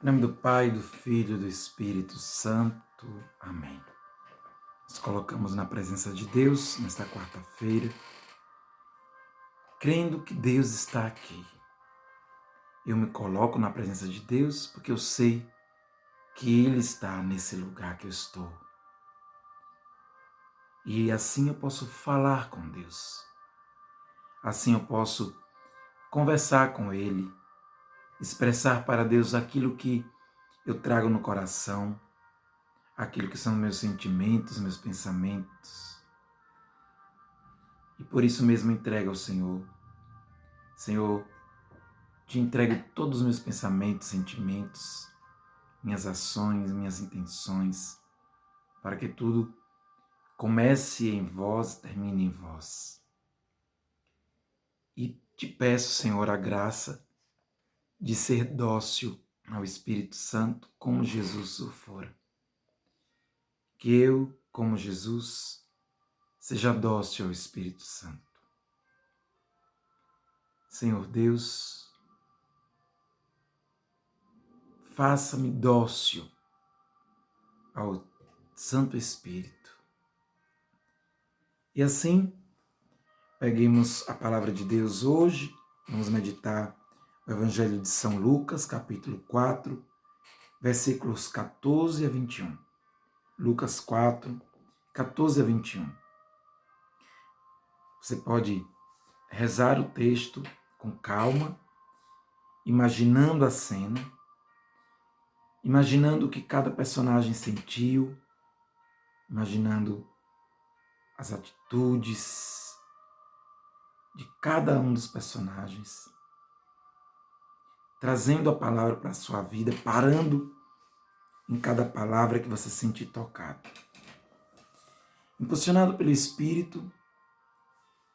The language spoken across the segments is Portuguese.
Em nome do Pai, do Filho e do Espírito Santo. Amém. Nos colocamos na presença de Deus nesta quarta-feira, crendo que Deus está aqui. Eu me coloco na presença de Deus porque eu sei que Ele está nesse lugar que eu estou. E assim eu posso falar com Deus. Assim eu posso conversar com Ele, expressar para Deus aquilo que eu trago no coração, aquilo que são meus sentimentos, meus pensamentos. E por isso mesmo entrego ao Senhor. Senhor, te entrego todos os meus pensamentos, sentimentos, minhas ações, minhas intenções, para que tudo comece em vós e termine em vós. E te peço, Senhor, a graça de ser dócil ao Espírito Santo, como Jesus o fora. Que eu, como Jesus, seja dócil ao Espírito Santo. Senhor Deus, faça-me dócil ao Santo Espírito. E assim, peguemos a palavra de Deus hoje, vamos meditar o Evangelho de São Lucas, capítulo 4, versículos 14 a 21. Lucas 4, 14 a 21. Você pode rezar o texto com calma, imaginando a cena, imaginando o que cada personagem sentiu, imaginando as atitudes de cada um dos personagens, trazendo a palavra para a sua vida, parando em cada palavra que você sentir tocado. Impulsionado pelo Espírito,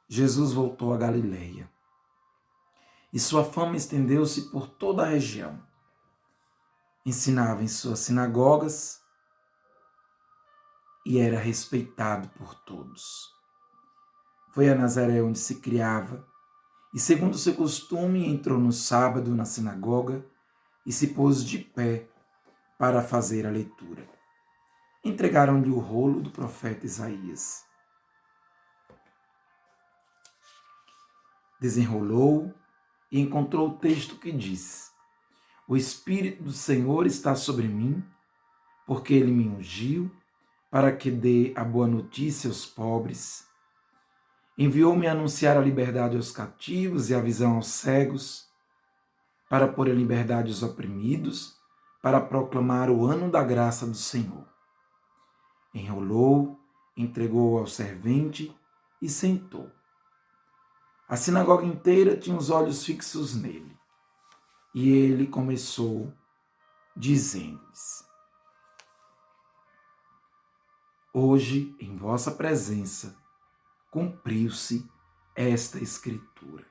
Jesus voltou a Galileia, e sua fama estendeu-se por toda a região. Ensinava em suas sinagogas e era respeitado por todos. Foi a Nazaré onde se criava, e segundo seu costume entrou no sábado na sinagoga e se pôs de pé para fazer a leitura. Entregaram-lhe o rolo do profeta Isaías. Desenrolou e encontrou o texto que diz: O Espírito do Senhor está sobre mim, porque ele me ungiu para que dê a boa notícia aos pobres. Enviou-me a anunciar a liberdade aos cativos e a visão aos cegos, para pôr em liberdade os oprimidos, para proclamar o ano da graça do Senhor. Enrolou, entregou ao servente e sentou. A sinagoga inteira tinha os olhos fixos nele. E ele começou dizendo-lhes: Hoje, em vossa presença, cumpriu-se esta escritura.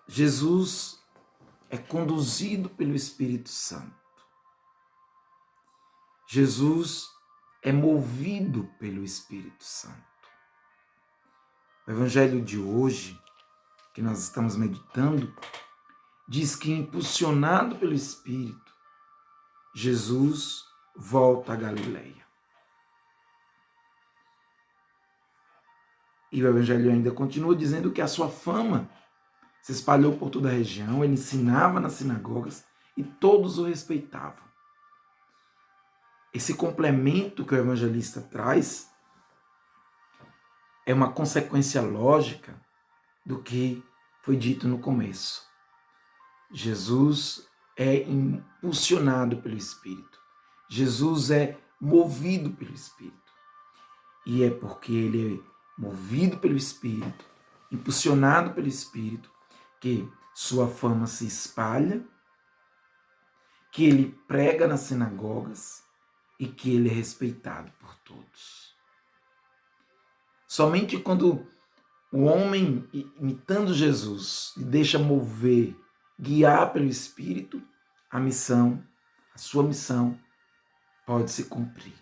Jesus é conduzido pelo Espírito Santo. Jesus é movido pelo Espírito Santo. O Evangelho de hoje, que nós estamos meditando, diz que, impulsionado pelo Espírito, Jesus volta a Galileia. E o Evangelho ainda continua dizendo que a sua fama se espalhou por toda a região, ele ensinava nas sinagogas e todos o respeitavam. Esse complemento que o evangelista traz é uma consequência lógica do que foi dito no começo. Jesus é impulsionado pelo Espírito. Jesus é movido pelo Espírito. E é porque ele é movido pelo Espírito, impulsionado pelo Espírito, que sua fama se espalha, que ele prega nas sinagogas e que ele é respeitado por todos. Somente quando o homem, imitando Jesus, se deixa mover, guiar pelo Espírito, a sua missão, pode se cumprir.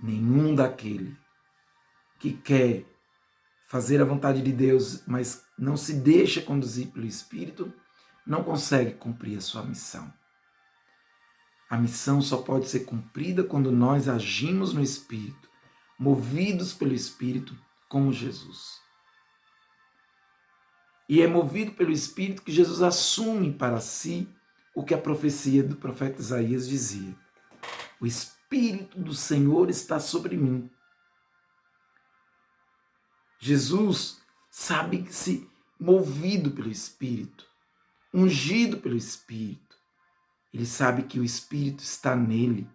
Nenhum daquele que quer fazer a vontade de Deus, mas não se deixa conduzir pelo Espírito, não consegue cumprir a sua missão. A missão só pode ser cumprida quando nós agimos no Espírito, movidos pelo Espírito, como Jesus. E é movido pelo Espírito que Jesus assume para si o que a profecia do profeta Isaías dizia: o Espírito do Senhor está sobre mim. Jesus sabe que se movido pelo Espírito, ungido pelo Espírito, ele sabe que o Espírito está nele.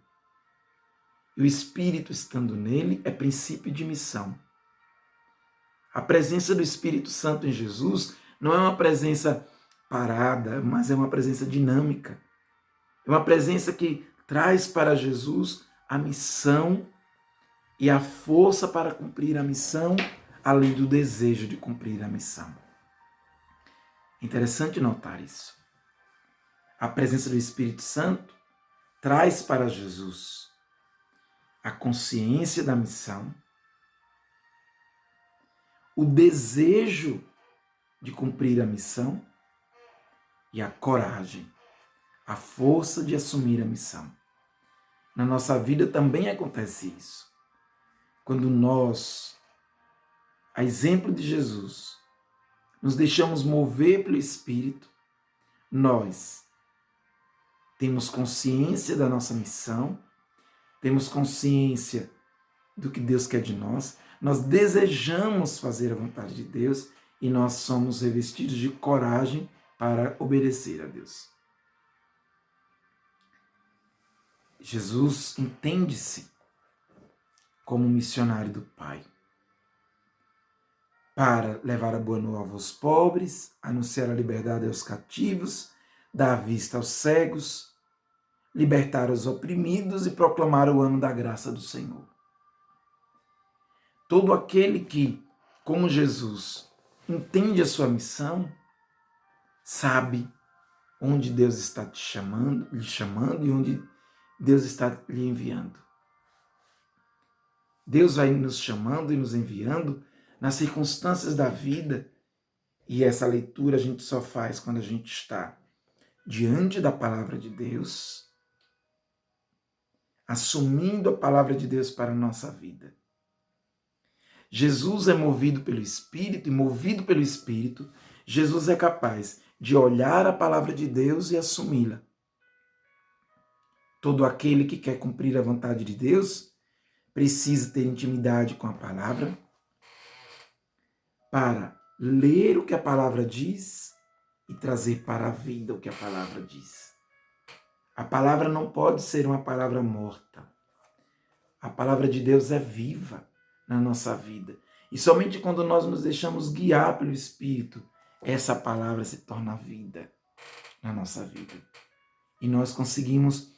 E o Espírito estando nele é princípio de missão. A presença do Espírito Santo em Jesus não é uma presença parada, mas é uma presença dinâmica. É uma presença que traz para Jesus a missão e a força para cumprir a missão, além do desejo de cumprir a missão. É interessante notar isso. A presença do Espírito Santo traz para Jesus a consciência da missão, o desejo de cumprir a missão e a coragem, a força de assumir a missão. Na nossa vida também acontece isso. Quando nós, a exemplo de Jesus, nos deixamos mover pelo Espírito, nós temos consciência da nossa missão, temos consciência do que Deus quer de nós, nós desejamos fazer a vontade de Deus e nós somos revestidos de coragem para obedecer a Deus. Jesus entende-se como missionário do Pai, para levar a boa nova aos pobres, anunciar a liberdade aos cativos, dar vista aos cegos, libertar os oprimidos e proclamar o ano da graça do Senhor. Todo aquele que, como Jesus, entende a sua missão, sabe onde Deus está lhe chamando e onde Deus está lhe enviando. Deus vai nos chamando e nos enviando nas circunstâncias da vida, e essa leitura a gente só faz quando a gente está diante da palavra de Deus, assumindo a palavra de Deus para a nossa vida. Jesus é movido pelo Espírito, e movido pelo Espírito, Jesus é capaz de olhar a palavra de Deus e assumi-la. Todo aquele que quer cumprir a vontade de Deus precisa ter intimidade com a palavra para ler o que a palavra diz e trazer para a vida o que a palavra diz. A palavra não pode ser uma palavra morta. A palavra de Deus é viva na nossa vida. E somente quando nós nos deixamos guiar pelo Espírito, essa palavra se torna vida na nossa vida. E nós conseguimos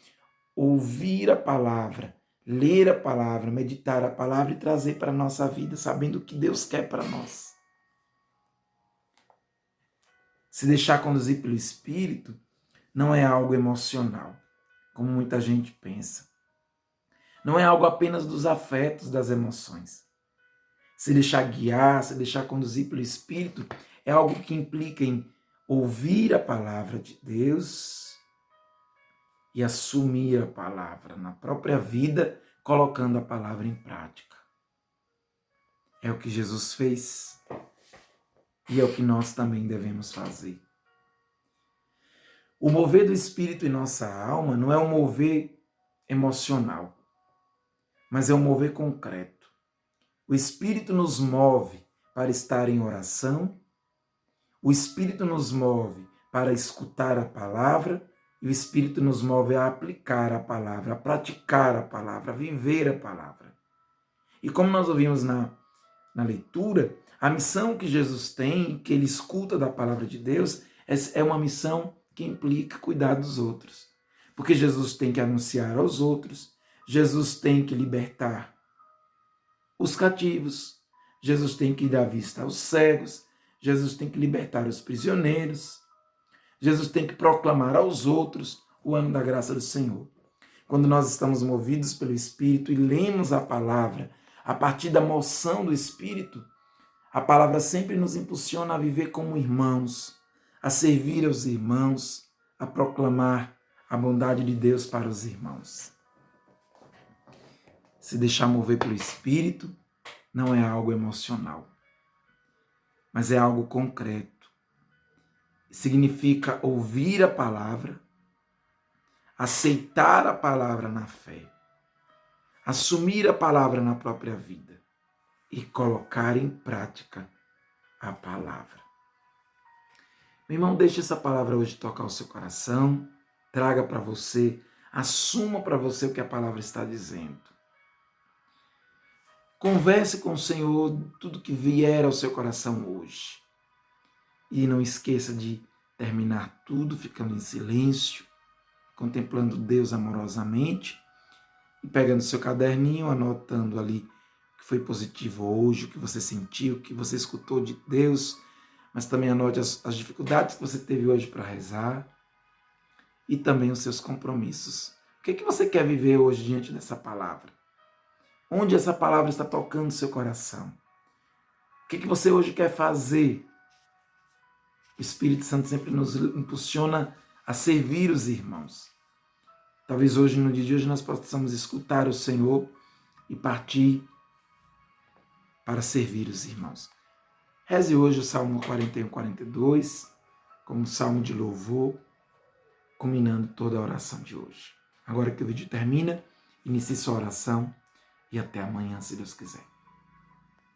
ouvir a palavra, ler a palavra, meditar a palavra e trazer para a nossa vida, sabendo o que Deus quer para nós. Se deixar conduzir pelo Espírito não é algo emocional, como muita gente pensa. Não é algo apenas dos afetos, das emoções. Se deixar guiar, se deixar conduzir pelo Espírito, é algo que implica em ouvir a palavra de Deus e assumir a palavra na própria vida, colocando a palavra em prática. É o que Jesus fez e é o que nós também devemos fazer. O mover do Espírito em nossa alma não é um mover emocional, mas é um mover concreto. O Espírito nos move para estar em oração, o Espírito nos move para escutar a palavra, e o Espírito nos move a aplicar a palavra, a praticar a palavra, a viver a palavra. E como nós ouvimos na leitura, a missão que Jesus tem, que ele escuta da palavra de Deus, é uma missão que implica cuidar dos outros. Porque Jesus tem que anunciar aos outros, Jesus tem que libertar os cativos, Jesus tem que dar vista aos cegos, Jesus tem que libertar os prisioneiros, Jesus tem que proclamar aos outros o ano da graça do Senhor. Quando nós estamos movidos pelo Espírito e lemos a palavra a partir da moção do Espírito, a palavra sempre nos impulsiona a viver como irmãos, a servir aos irmãos, a proclamar a bondade de Deus para os irmãos. Se deixar mover pelo Espírito não é algo emocional, mas é algo concreto. Significa ouvir a palavra, aceitar a palavra na fé, assumir a palavra na própria vida e colocar em prática a palavra. Meu irmão, deixe essa palavra hoje tocar o seu coração, traga para você, assuma para você o que a palavra está dizendo. Converse com o Senhor tudo que vier ao seu coração hoje. E não esqueça de terminar tudo ficando em silêncio, contemplando Deus amorosamente e pegando seu caderninho, anotando ali o que foi positivo hoje, o que você sentiu, o que você escutou de Deus, mas também anote as dificuldades que você teve hoje para rezar e também os seus compromissos. O que você quer viver hoje diante dessa palavra? Onde essa palavra está tocando seu coração? O que você hoje quer fazer? O Espírito Santo sempre nos impulsiona a servir os irmãos. Talvez hoje, no dia de hoje, nós possamos escutar o Senhor e partir para servir os irmãos. Reze hoje o Salmo 41, 42, como salmo de louvor, culminando toda a oração de hoje. Agora que o vídeo termina, inicie sua oração e até amanhã, se Deus quiser.